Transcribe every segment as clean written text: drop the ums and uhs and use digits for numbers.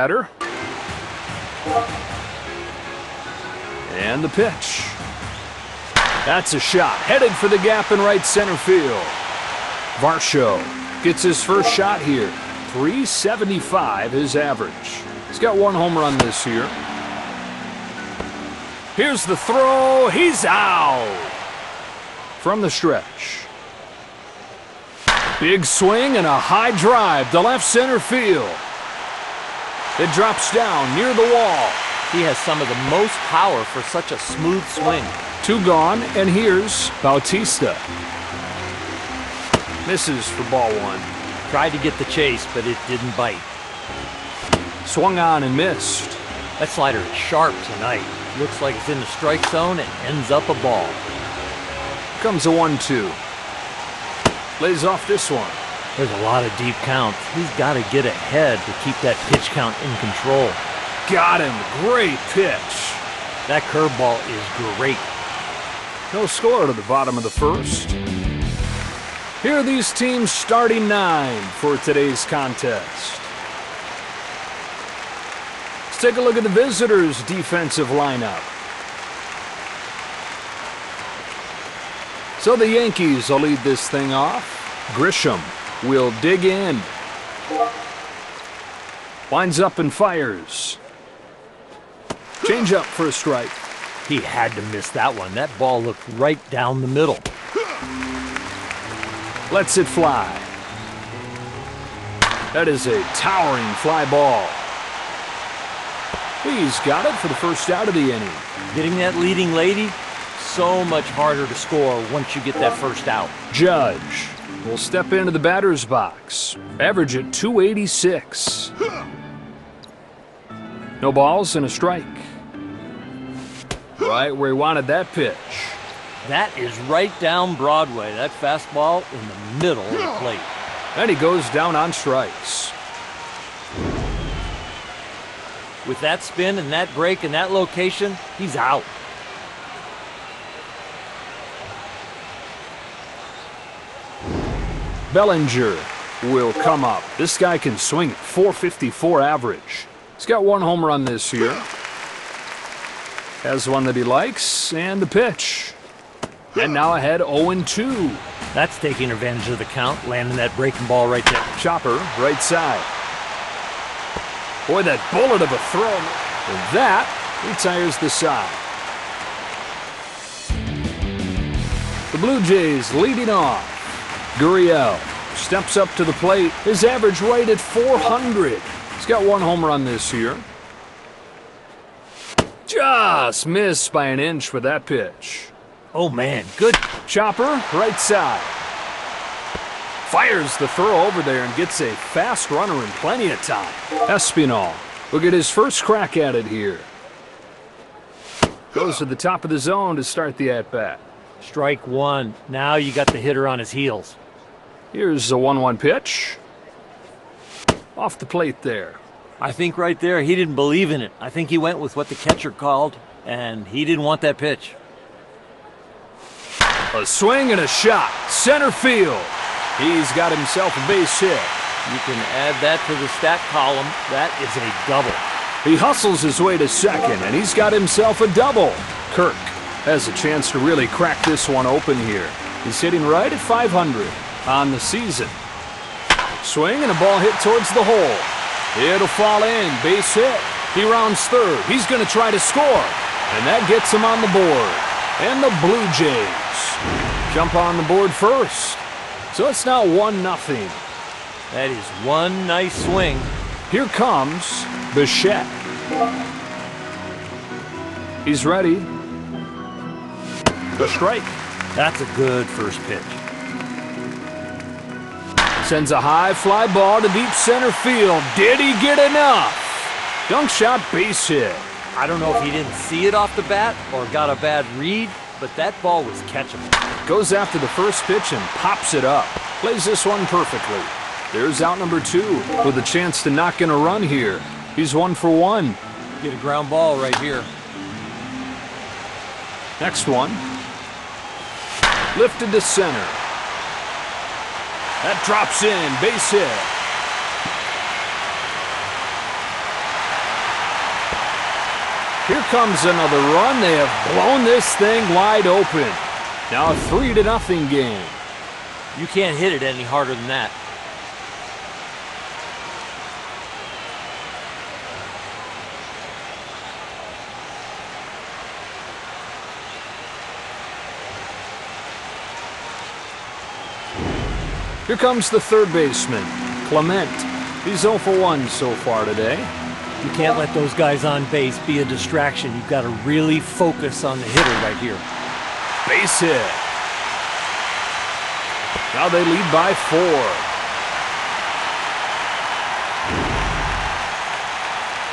batter. And the pitch. That's a shot. Headed for the gap in right center field. Varsho gets his first shot here. .375 his average. He's got one home run this year. Here's the throw. He's out. From the stretch. Big swing and a high drive to left center field. It drops down near the wall. He has some of the most power for such a smooth swing. 2 gone, and here's Bautista. Misses for ball 1. Tried to get the chase, but it didn't bite. Swung on and missed. That slider is sharp tonight. Looks like it's in the strike zone and ends up a ball. Comes a 1-2. Lays off this one. There's a lot of deep counts. He's got to get ahead to keep that pitch count in control. Got him. Great pitch. That curveball is great. No score to the bottom of the first. Here are these teams starting 9 for today's contest. Let's take a look at the visitors' defensive lineup. So the Yankees will lead this thing off. Grisham will dig in. Winds up and fires. Change up for a strike. He had to miss that one. That ball looked right down the middle. Lets it fly. That is a towering fly ball. He's got it for the first out of the inning. Getting that leading lady, so much harder to score once you get that first out. Judge will step into the batter's box. Average at .286. No balls and a strike. Right where he wanted that pitch. That is right down Broadway. That fastball in the middle of the plate. And he goes down on strikes. With that spin and that break and that location, he's out. Bellinger will come up. This guy can swing at .454 average. He's got one home run this year. Has one that he likes, and the pitch. And now ahead 0-2. That's taking advantage of the count, landing that breaking ball right there. Chopper, right side. Boy, that bullet of a throw. And that retires the side. The Blue Jays leading off. Gurriel steps up to the plate. His average right at .400. He's got one home run this year. Just missed by an inch with that pitch. Oh, man, good. Chopper, right side. Fires the throw over there and gets a fast runner in plenty of time. Espinal will get his first crack at it here. Goes to the top of the zone to start the at-bat. Strike 1. Now you got the hitter on his heels. Here's a 1-1 pitch. Off the plate there. I think right there he didn't believe in it. I think he went with what the catcher called, and he didn't want that pitch. A swing and a shot. Center field. He's got himself a base hit. You can add that to the stat column. That is a double. He hustles his way to second, and he's got himself a double. Kirk has a chance to really crack this one open here. He's hitting right at .500 on the season. Swing and a ball hit towards the hole. It'll fall in. Base hit. He rounds third. He's going to try to score. And that gets him on the board. And the Blue Jays jump on the board first. So it's now 1-0. That is one nice swing. Here comes Bichette. He's ready. The strike. That's a good first pitch. Sends a high fly ball to deep center field. Did he get enough? Dunk shot, base hit. I don't know if he didn't see it off the bat or got a bad read, but that ball was catchable. Goes after the first pitch and pops it up. Plays this one perfectly. There's out number 2 with a chance to knock in a run here. He's 1 for 1. Get a ground ball right here. Next one. Lifted to center. That drops in, base hit. Here comes another run. They have blown this thing wide open. Now a 3-0 game. You can't hit it any harder than that. Here comes the third baseman, Clement. He's 0 for 1 so far today. You can't let those guys on base be a distraction. You've got to really focus on the hitter right here. Base hit. Now they lead by 4.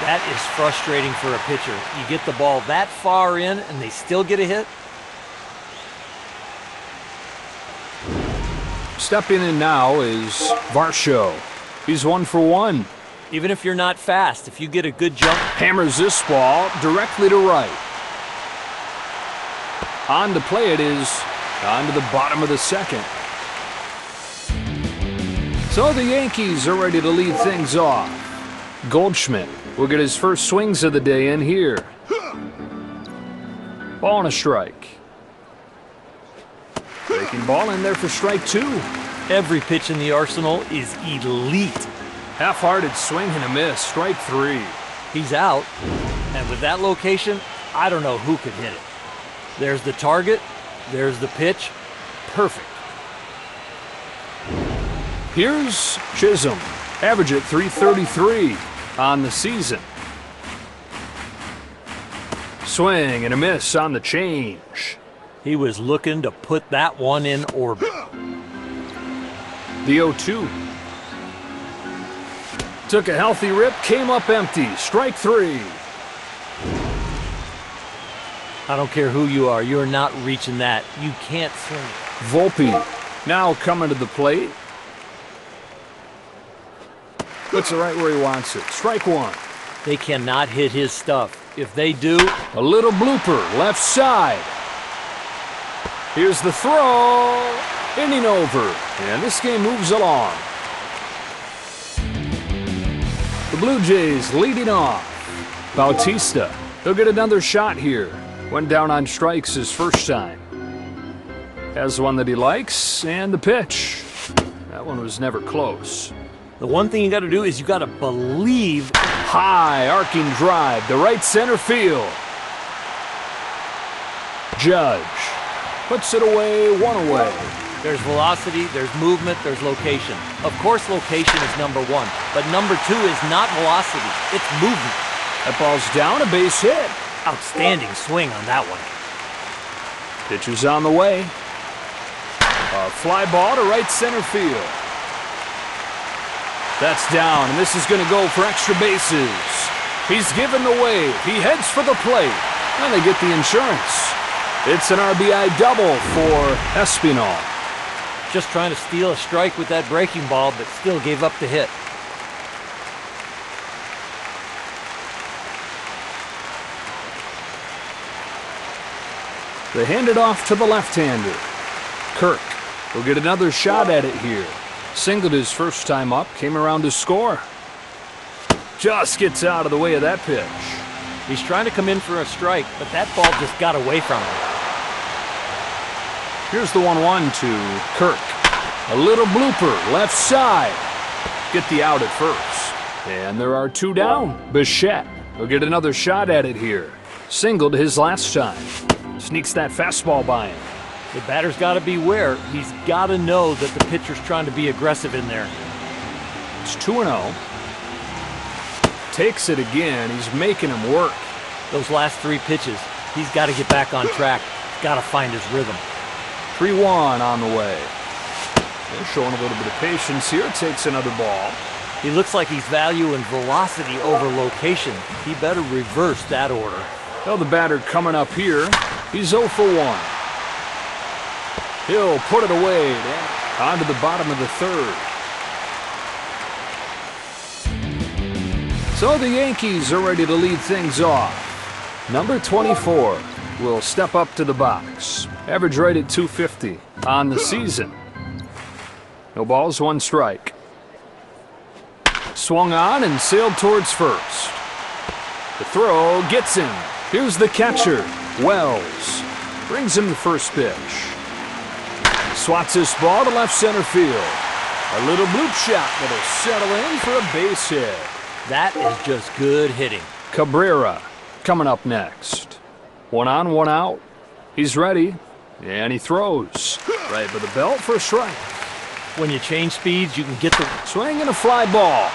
That is frustrating for a pitcher. You get the ball that far in and they still get a hit. Stepping in now is Varsho. He's 1 for 1. Even if you're not fast, if you get a good jump. Hammers this ball directly to right. On to play it is on to the bottom of the second. So the Yankees are ready to lead things off. Goldschmidt will get his first swings of the day in here. Ball and a strike. Breaking ball in there for strike 2. Every pitch in the arsenal is elite. Half-hearted swing and a miss, strike 3. He's out, and with that location, I don't know who could hit it. There's the target, there's the pitch, perfect. Here's Chisholm, average at .333 on the season. Swing and a miss on the change. He was looking to put that one in orbit. The 0-2. Took a healthy rip, came up empty. Strike 3. I don't care who you are, you're not reaching that. You can't swing it. Volpe now coming to the plate. Puts it right where he wants it. Strike 1. They cannot hit his stuff. If they do, a little blooper, left side. Here's the throw. Inning over, and this game moves along. The Blue Jays leading off. Bautista, he'll get another shot here. Went down on strikes his first time. Has one that he likes, and the pitch. That one was never close. The one thing you got to do is you got to believe. High arcing drive to right center field. Judge puts it away, 1 away. There's velocity, there's movement, there's location. Of course location is number 1, but number 2 is not velocity, it's movement. That ball's down, a base hit. Outstanding swing on that one. Pitch is on the way. A fly ball to right center field. That's down, and this is going to go for extra bases. He's given the wave. He heads for the plate, and they get the insurance. It's an RBI double for Espinal. Just trying to steal a strike with that breaking ball, but still gave up the hit. They hand it off to the left-hander. Kirk will get another shot at it here. Singled his first time up, came around to score. Just gets out of the way of that pitch. He's trying to come in for a strike, but that ball just got away from him. Here's the 1-1 to Kirk. A little blooper, left side. Get the out at first. And there are 2 down. Bichette will get another shot at it here. Singled his last time. Sneaks that fastball by him. The batter's got to beware. He's got to know that the pitcher's trying to be aggressive in there. It's 2-0. Takes it again. He's making him work. Those last 3 pitches, he's got to get back on track. He's got to find his rhythm. 3-1 on the way. They're showing a little bit of patience here. Takes another ball. He looks like he's valuing velocity over location. He better reverse that order. Well, the batter coming up here. He's 0 for 1. He'll put it away onto the bottom of the third. So the Yankees are ready to lead things off. Number 24 will step up to the box. Average right at .250 on the season. No balls, 1 strike. Swung on and sailed towards first. The throw gets him. Here's the catcher, Wells. Brings him the first pitch. Swats this ball to left center field. A little bloop shot that'll settle in for a base hit. That is just good hitting. Cabrera coming up next. 1 on, 1 out. He's ready, and he throws. Right by the belt for a strike. When you change speeds, you can get the swing and a fly ball.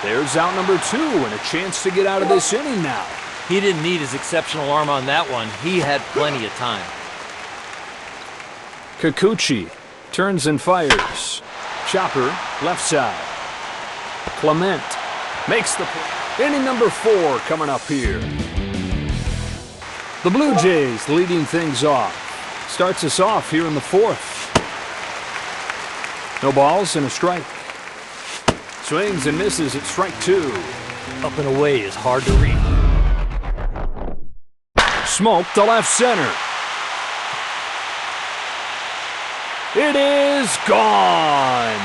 There's out number 2 and a chance to get out of this inning now. He didn't need his exceptional arm on that one. He had plenty of time. Kikuchi turns and fires. Chopper, left side. Clement makes the play. Inning number 4 coming up here. The Blue Jays leading things off. Starts us off here in the 4th. No balls and a strike. Swings and misses at strike 2. Up and away is hard to read. Smoke to left center. It is gone.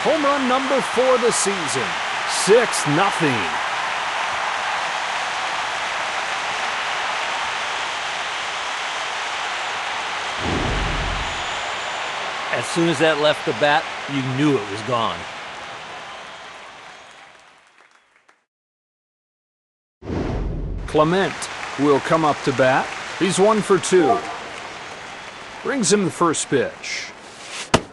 Home run number 4 this season. 6-0. As soon as that left the bat, you knew it was gone. Clement will come up to bat. He's 1 for 2. Brings him the first pitch.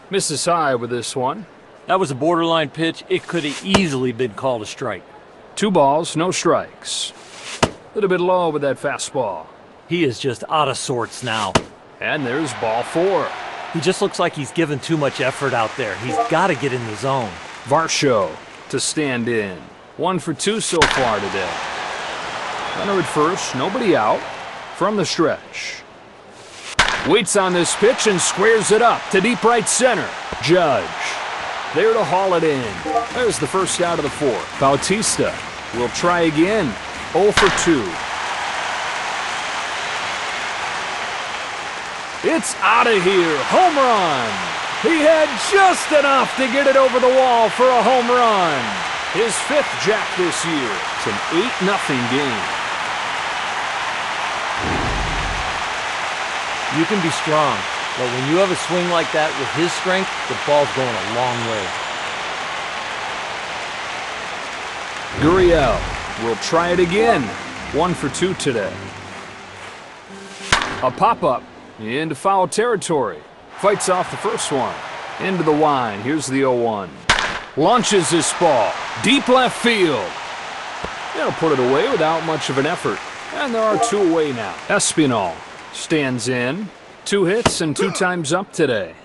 Misses high with this one. That was a borderline pitch. It could have easily been called a strike. 2 balls, no strikes. A little bit low with that fastball. He is just out of sorts now. And there's ball 4. He just looks like he's given too much effort out there. He's got to get in the zone. Varsho to stand in. 1 for 2 so far today. Runner at first, nobody out. From the stretch. Waits on this pitch and squares it up to deep right center. Judge there to haul it in. There's the first out of the 4th. Bautista will try again. 0 for 2. It's out of here. Home run. He had just enough to get it over the wall for a home run. His 5th jack this year. It's an 8-0 game. You can be strong, but when you have a swing like that with his strength, the ball's going a long way. Gurriel will try it again. 1 for 2 today. A pop-up into foul territory. Fights off the first one. Into the line. Here's the 0-1. Launches this ball. Deep left field. They'll put it away without much of an effort. And there are 2 away now. Espinal stands in. 2 hits and 2 times up today.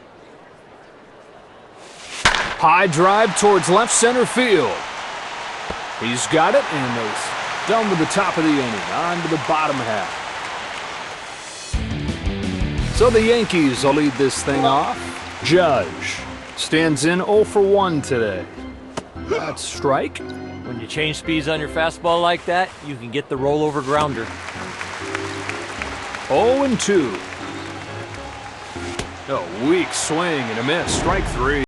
High drive towards left center field. He's got it, and it's done with the top of the inning. On to the bottom half. So the Yankees will lead this thing off. Judge stands in 0 for 1 today. That's strike. When you change speeds on your fastball like that, you can get the rollover grounder. 0 and 2. A weak swing and a miss. Strike 3.